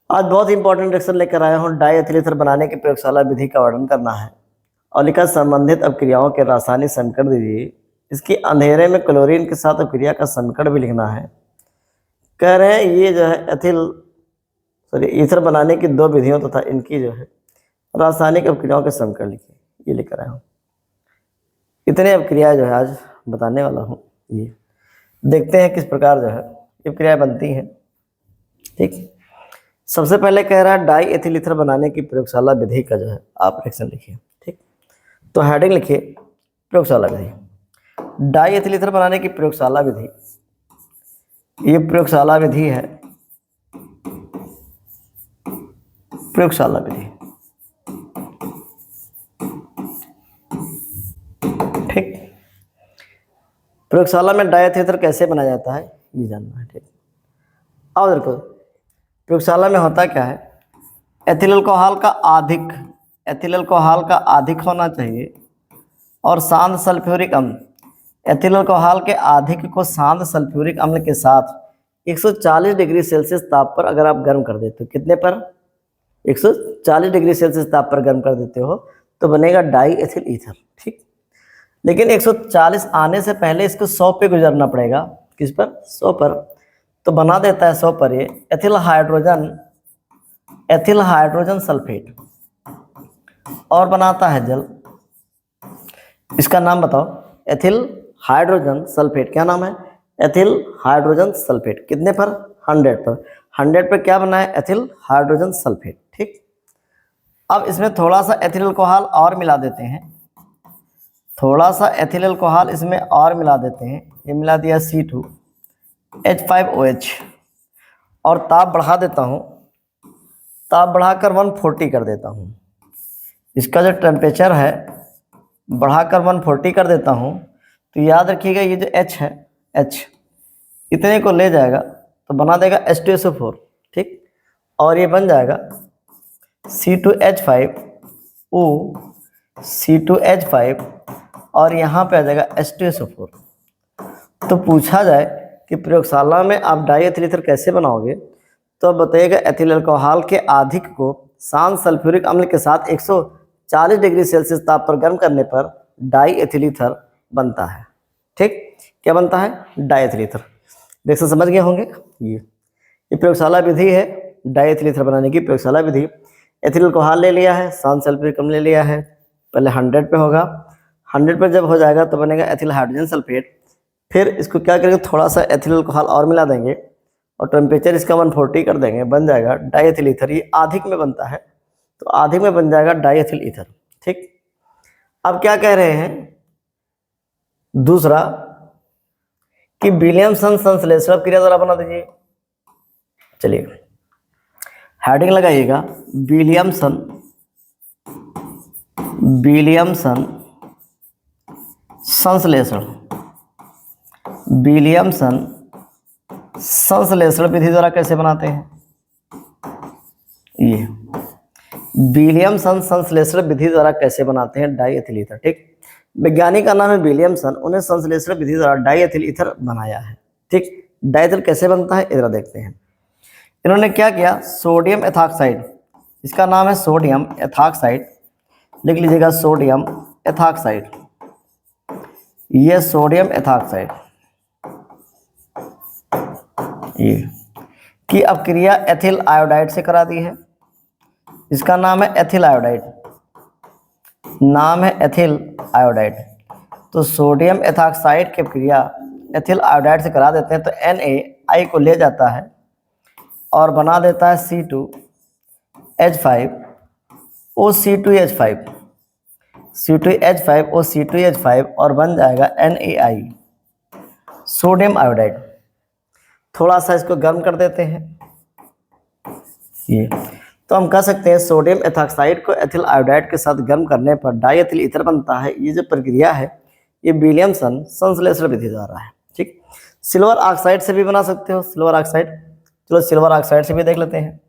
आज बहुत important reaction लेकर आया हूँ। डाई एथिल ईथर बनाने की प्रयोगशाला विधि का वर्णन करना है और लिखा संबंधित अपक्रियाओं के रासायनिक समीकरण दीजिए। इसकी अंधेरे में क्लोरीन के साथ अपक्रिया का समीकरण भी लिखना है। कह रहे हैं ये जो है ईथर बनाने की दो विधियों तथा इनकी जो है रासायनिक अपक्रियाओं के समीकरण लिखिए। ये लेकर आया हूँ। इतने अपक्रियाएं जो है आज बताने वाला हूँ। ये देखते हैं किस प्रकार जो है अपक्रियाएं बनती हैं। ठीक, सबसे पहले कह रहा है डाई एथिल ईथर बनाने की प्रयोगशाला विधि का जो है आप रिएक्शन लिखिए। ठीक, तो हेडिंग लिखिए प्रयोगशाला विधि। डाई एथिल ईथर बनाने की प्रयोगशाला विधि, ये प्रयोगशाला विधि है। प्रयोगशाला विधि, ठीक। प्रयोगशाला में डाई एथिल ईथर कैसे बनाया जाता है ये जानना है। ठीक, अब देखो प्रयोगशाला में होता क्या है, एथिल अल्कोहल का अधिक होना चाहिए और शांत सल्फ्यूरिक अम्ल, एथिल अल्कोहल के अधिक को शांत सल्फ्यूरिक अम्ल के साथ 140 डिग्री सेल्सियस ताप पर अगर आप गर्म कर देते हो, कितने पर, 140 डिग्री सेल्सियस ताप पर गर्म कर देते हो तो बनेगा डाई एथिल ईथर। ठीक, लेकिन 140 आने से पहले इसको 100 पे गुजरना पड़ेगा। किस पर, 100 पर। तो बना देता है 100 पर ये एथिल हाइड्रोजन सल्फेट और बनाता है जल। इसका नाम बताओ, एथिल हाइड्रोजन सल्फेट। क्या नाम है, एथिल हाइड्रोजन सल्फेट। कितने पर, 100 पर। 100 पर क्या बना है, एथिल हाइड्रोजन सल्फेट। ठीक, अब इसमें थोड़ा सा एथिल अल्कोहल और मिला देते हैं, थोड़ा सा एथिल अल्कोहल इसमें और मिला देते हैं। ये मिला दिया C2H5OH और ताप बढ़ा देता हूँ, ताप बढ़ाकर 140 कर देता हूँ। इसका जो टेम्परेचर है बढ़ाकर 140 कर देता हूँ। तो याद रखिएगा ये जो H है, H इतने को ले जाएगा तो बना देगा H2SO4। ठीक, और ये बन जाएगा C2H5O और यहाँ पे आ जाएगा H2SO4। तो पूछा जाए कि प्रयोगशाला में आप डाई एथिल ईथर कैसे बनाओगे, तो अब बताइएगा एथिल अल्कोहल के अधिक को शांत सल्फ्यूरिक अम्ल के साथ 140 डिग्री सेल्सियस ताप पर गर्म करने पर डाई एथिल ईथर बनता है। ठीक, क्या बनता है, डाई एथिल ईथर। देखो समझ गए होंगे। ये प्रयोगशाला विधि है, डाई एथिल ईथर बनाने की प्रयोगशाला विधि। एथिल अल्कोहल ले लिया है, शांत सल्फ्यूरिक अम्ल ले लिया है, पहले 100 पे होगा। 100 पर जब हो जाएगा तो बनेगा एथिल हाइड्रोजन सल्फेट। फिर इसको क्या करेंगे, थोड़ा सा एथिल अल्कोहल और मिला देंगे और टेम्परेचर इसका 140 कर देंगे, बन जाएगा डाई एथिल ईथर। ये अधिक में बनता है तो अधिक में बन जाएगा डाई एथिल ईथर। ठीक, अब क्या कह रहे हैं दूसरा कि विलियमसन संश्लेषण क्रिया द्वारा बना दीजिए। चलिए हेडिंग लगाइएगा विलियमसन संश्लेषण, विलियमसन संश्लेषण विधि द्वारा कैसे बनाते हैं। ये विलियमसन संश्लेषण विधि द्वारा कैसे बनाते हैं डाई एथिल ईथर। ठीक, वैज्ञानिक का नाम है विलियमसन, उन्हें संश्लेषण विधि द्वारा डाई एथिल ईथर बनाया है। ठीक, डाई एथिल कैसे बनता है इधर देखते हैं। इन्होंने क्या किया, सोडियम एथॉक्साइड, इसका नाम है सोडियम एथॉक्साइड, लिख लीजिएगा सोडियम एथॉक्साइड। ये सोडियम एथॉक्साइड ये की अपक्रिया एथिल आयोडाइड से करा दी है। इसका नाम है एथिल आयोडाइड, नाम है एथिल आयोडाइड। तो सोडियम एथॉक्साइड की अपक्रिया एथिल आयोडाइड से करा देते हैं तो Na को ले जाता है और बना देता है C2H5OC2H5, C2H5OC2H5 और बन जाएगा NaI, सोडियम आयोडाइड। थोड़ा सा इसको गर्म कर देते हैं। ये तो हम कह सकते हैं सोडियम एथॉक्साइड को एथिल आयोडाइड के साथ गर्म करने पर डाई एथिल ईथर बनता है। ये जो प्रक्रिया है ये विलियमसन संश्लेषण विधि द्वारा है। ठीक, सिल्वर ऑक्साइड से भी बना सकते हो, सिल्वर ऑक्साइड। चलो सिल्वर ऑक्साइड से भी देख लेते हैं,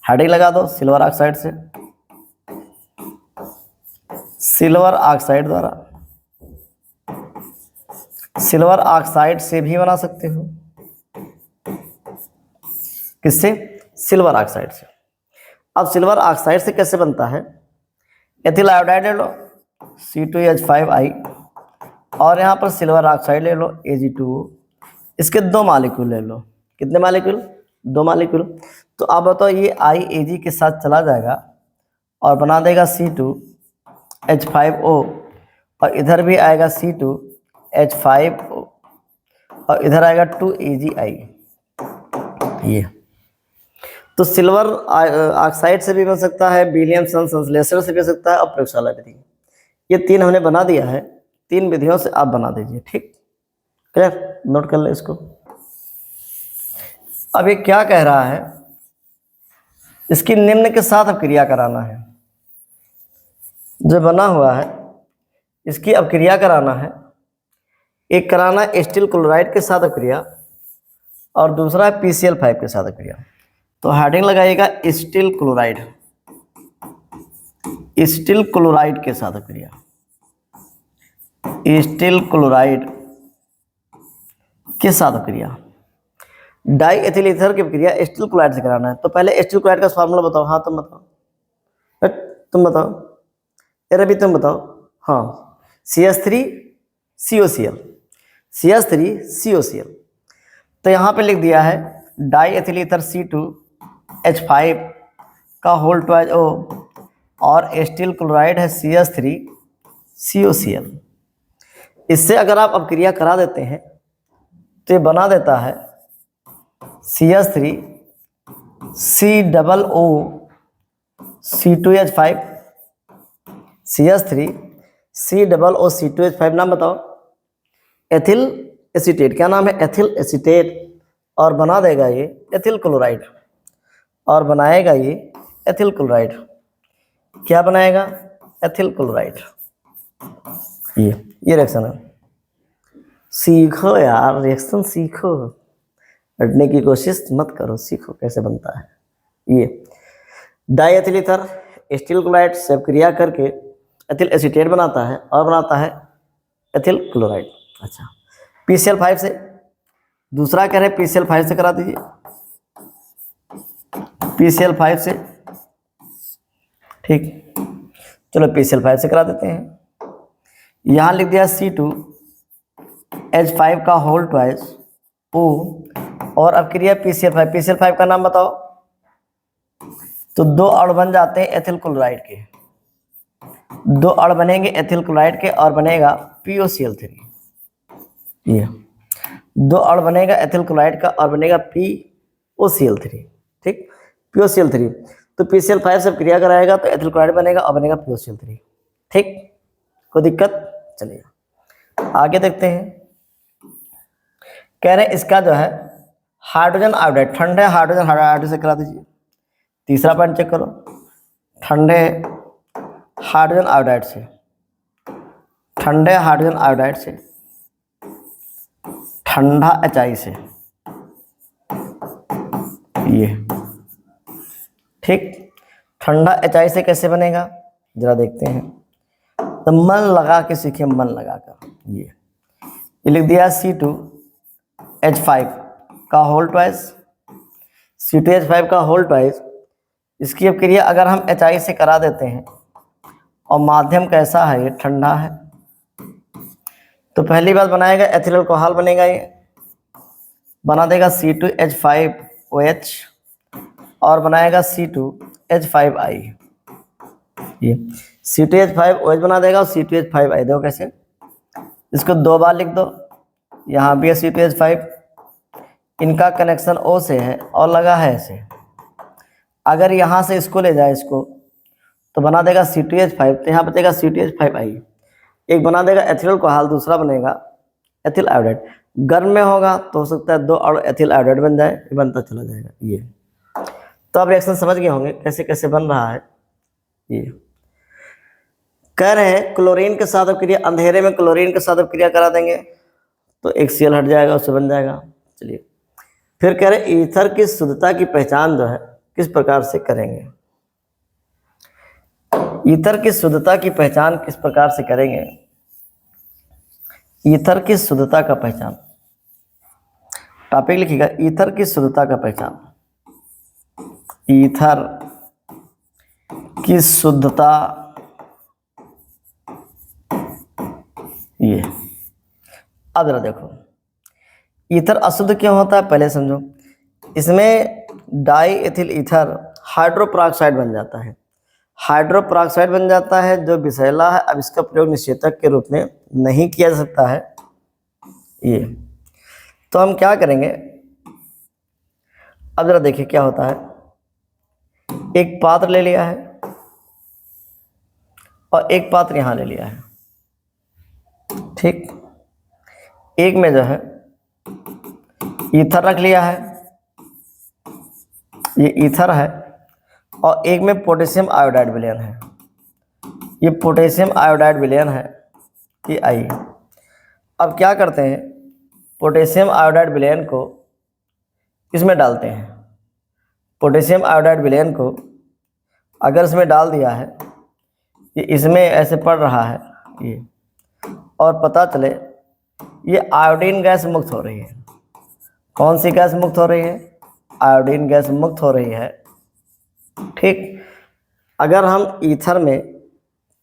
हेडिंग लगा दो सिल्वर ऑक्साइड से, सिल्वर ऑक्साइड द्वारा, सिल्वर ऑक्साइड से भी बना सकते हो। किससे, सिल्वर ऑक्साइड से। अब सिल्वर ऑक्साइड से कैसे बनता है, एथिल आयोडाइड ले लो C2H5I, और यहाँ पर सिल्वर ऑक्साइड ले लो Ag2O, इसके 2 मॉलिक्यूल ले लो। कितने मॉलिक्यूल, 2 मॉलिक्यूल। तो अब बताओ ये IAG के साथ चला जाएगा और बना देगा C2H5O, और इधर भी आएगा C2H5O, और इधर आएगा 2AgI। ये तो सिल्वर ऑक्साइड से भी बन सकता है, विलियमसन संश्लेषण से भी बन सकता है, और प्रयोगशाला विधि। ये 3 हमने बना दिया है, 3 विधियों से आप बना दीजिए। ठीक, क्लियर, नोट कर ले इसको। अब ये क्या कह रहा है, इसकी निम्न के साथ अब क्रिया कराना है। जो बना हुआ है इसकी अब क्रिया कराना है। एक कराना है स्टील क्लोराइड के साथ क्रिया, और दूसरा है PCl5 के साथ क्रिया। तो हेडिंग लगाइएगा स्टील क्लोराइड, स्टील क्लोराइड के साथ क्रिया, स्टील क्लोराइड के साथ क्रिया। डाई एथिल ईथर की क्रिया स्टील क्लोराइड से कराना है। तो पहले स्टील क्लोराइड का फार्मूला बताओ। हाँ तुम बताओ, तुम बताओ, अरे भी तुम बताओ। हाँ, CH3COCl, CH3COCl। तो यहाँ पे लिख दिया है डाई एथिल ईथर C2H5 का होल ट्वाइस O, और स्टील क्लोराइड है CH3COCl। इससे अगर आप अब क्रिया करा देते हैं तो ये बना देता है CH3COOC2H5, CH3COOC2H5। नाम बताओ, एथिल एसीटेट। क्या नाम है, एथिल एसीटेट। और बना देगा ये एथिल क्लोराइड, और बनाएगा ये एथिल क्लोराइड। क्या बनाएगा, एथिल क्लोराइड। ये रिएक्शन है। सीखो यार, रिएक्शन सीखो, हटने की कोशिश मत करो, सीखो कैसे बनता है। ये die ethyl ether steel chloride से क्रिया करके एथिल एसीटेट बनाता है, और बनाता है एथिल क्लोराइड। अच्छा, PCl5 से, दूसरा कह रहे हैं PCl5 से करा दीजिए, PCl5 से। ठीक, चलो PCl5 से करा देते हैं। यहाँ लिख दिया C2H5 का होल ट्वाइस O, और अब क्रिया PCl5। PCl5 का नाम बताओ। तो 2 अणु बन जाते हैं एथिल क्लोराइड के, 2 अणु बनेंगे एथिल क्लोराइड के, और बनेगा POCl3। ये 2 अणु बनेगा एथिल क्लोराइड का, और बनेगा POCl3। ठीक, POCl3। तो PCl5 से क्रिया कराएगा तो एथिल क्लोराइड बनेगा, और बनेगा POCl3। ठीक, कोई दिक्कत, चलिए आगे देखते हैं। कह रहे हैं इसका जो है हाइड्रोजन आयोडाइड, ठंडे हाइड्रोजन आयोडाइड से करा दीजिए। तीसरा पॉइंट चेक करो, ठंडे हाइड्रोजन आयोडाइड से, ठंडे हाइड्रोजन आयोडाइड से, ठंडा HI से। ये ठीक, ठंडा HI से कैसे बनेगा जरा देखते हैं। तो मन लगा के सीखिए, मन लगा कर। ये लिख दिया C2H5 का होल ट्वाइस, C2H5 का होल ट्वाइस। इसकी अब क्रिया अगर हम HI से करा देते हैं, और माध्यम कैसा है, ये ठंडा है, तो पहली बात बनाएगा एथिल अल्कोहल बनेगा। ये बना देगा C2H5OH, और बनाएगा C2H5I। ये C2H5OH बना देगा, और C2H5I दो कैसे, इसको 2 बार लिख दो। यहाँ भी है C2H5, इनका कनेक्शन O से है और लगा है ऐसे। अगर यहाँ से इसको ले जाए इसको, तो बना देगा C2H5, तो यहाँ बचेगा C2H5I। एक बना देगा एथिल अल्कोहल, दूसरा बनेगा एथिल आयोडाइड। गर्म में होगा तो हो सकता है 2 अणु एथिल आयोडाइड बन जाए, ये बनता चला जाएगा। ये तो आप रिएक्शन समझ गए होंगे कैसे कैसे बन रहा है। ये कह रहे हैं क्लोरीन के साथ अब क्रिया, अंधेरे में क्लोरीन के साथ अब क्रिया करा देंगे तो एक Cl हट जाएगा, उससे बन जाएगा। चलिए फिर कह रहे हैं ईथर की शुद्धता की पहचान जो है किस प्रकार से करेंगे। ईथर की शुद्धता की पहचान किस प्रकार से करेंगे। ईथर की शुद्धता का पहचान, टॉपिक लिखिएगा ईथर की शुद्धता का पहचान। ईथर की शुद्धता, ये अब जरा देखो ईथर अशुद्ध क्यों होता है पहले समझो। इसमें डाई एथिल ईथर हाइड्रोपरऑक्साइड बन जाता है, हाइड्रोपरऑक्साइड बन जाता है जो विषैला है। अब इसका प्रयोग निषेचक के रूप में नहीं किया जा सकता है ये। तो हम क्या करेंगे, अब जरा देखिए क्या होता है। एक पात्र ले लिया है और एक पात्र यहां ले लिया है, ठीक। एक में जो है ईथर रख लिया है, ये ईथर है, और एक में पोटेशियम आयोडाइड विलयन है, ये पोटेशियम आयोडाइड विलयन है, ये आई। अब क्या करते हैं, पोटेशियम आयोडाइड विलयन को इसमें डालते हैं। पोटेशियम आयोडाइड विलयन को अगर इसमें डाल दिया है, ये इसमें ऐसे पड़ रहा है ये, और पता चले ये आयोडीन गैस मुक्त हो रही है। कौन सी गैस मुक्त हो रही है, आयोडीन गैस मुक्त हो रही है, ठीक। अगर हम ईथर में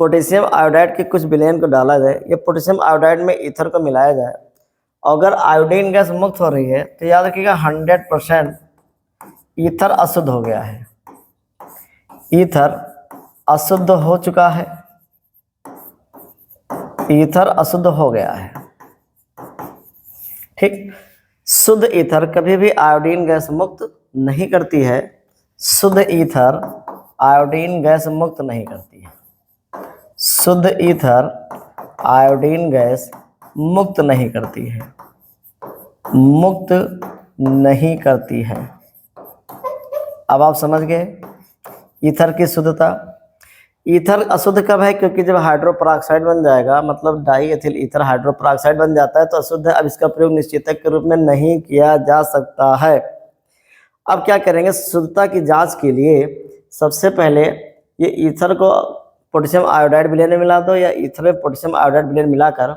पोटेशियम आयोडाइड के कुछ विलयन को डाला जाए या पोटेशियम आयोडाइड में ईथर को मिलाया जाए, अगर आयोडीन गैस मुक्त हो रही है तो याद रखिएगा 100% ईथर अशुद्ध हो गया है, ईथर अशुद्ध हो चुका है, ईथर अशुद्ध हो गया है, ठीक। शुद्ध ईथर कभी भी आयोडीन गैस मुक्त नहीं करती है, शुद्ध ईथर आयोडीन गैस मुक्त नहीं करती है, शुद्ध ईथर आयोडीन गैस मुक्त नहीं करती है, मुक्त नहीं करती है। अब आप समझ गए ईथर की शुद्धता। ईथर अशुद्ध कब है, क्योंकि जब हाइड्रोपरऑक्साइड बन जाएगा, मतलब डाई एथिल ईथर हाइड्रोपरऑक्साइड बन जाता है तो अशुद्ध है। अब इसका प्रयोग निश्चेतक के रूप में नहीं किया जा सकता है। अब क्या करेंगे, शुद्धता की जांच के लिए सबसे पहले ये ईथर को पोटेशियम आयोडाइड विलयन में मिला दो, या ईथर में पोटेशियम आयोडाइड विलयन मिलाकर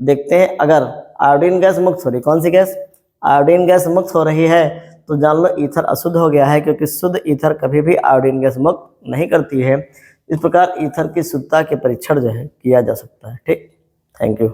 देखते हैं। अगर आयोडीन गैस मुक्त हो रही, कौन सी गैस, आयोडीन गैस मुक्त हो रही है, तो जान लो ईथर अशुद्ध हो गया है, क्योंकि शुद्ध ईथर कभी भी आयोडीन गैस मुक्त नहीं करती है। इस प्रकार ईथर की शुद्धता के परीक्षण जो है किया जा सकता है, ठीक। Thank you.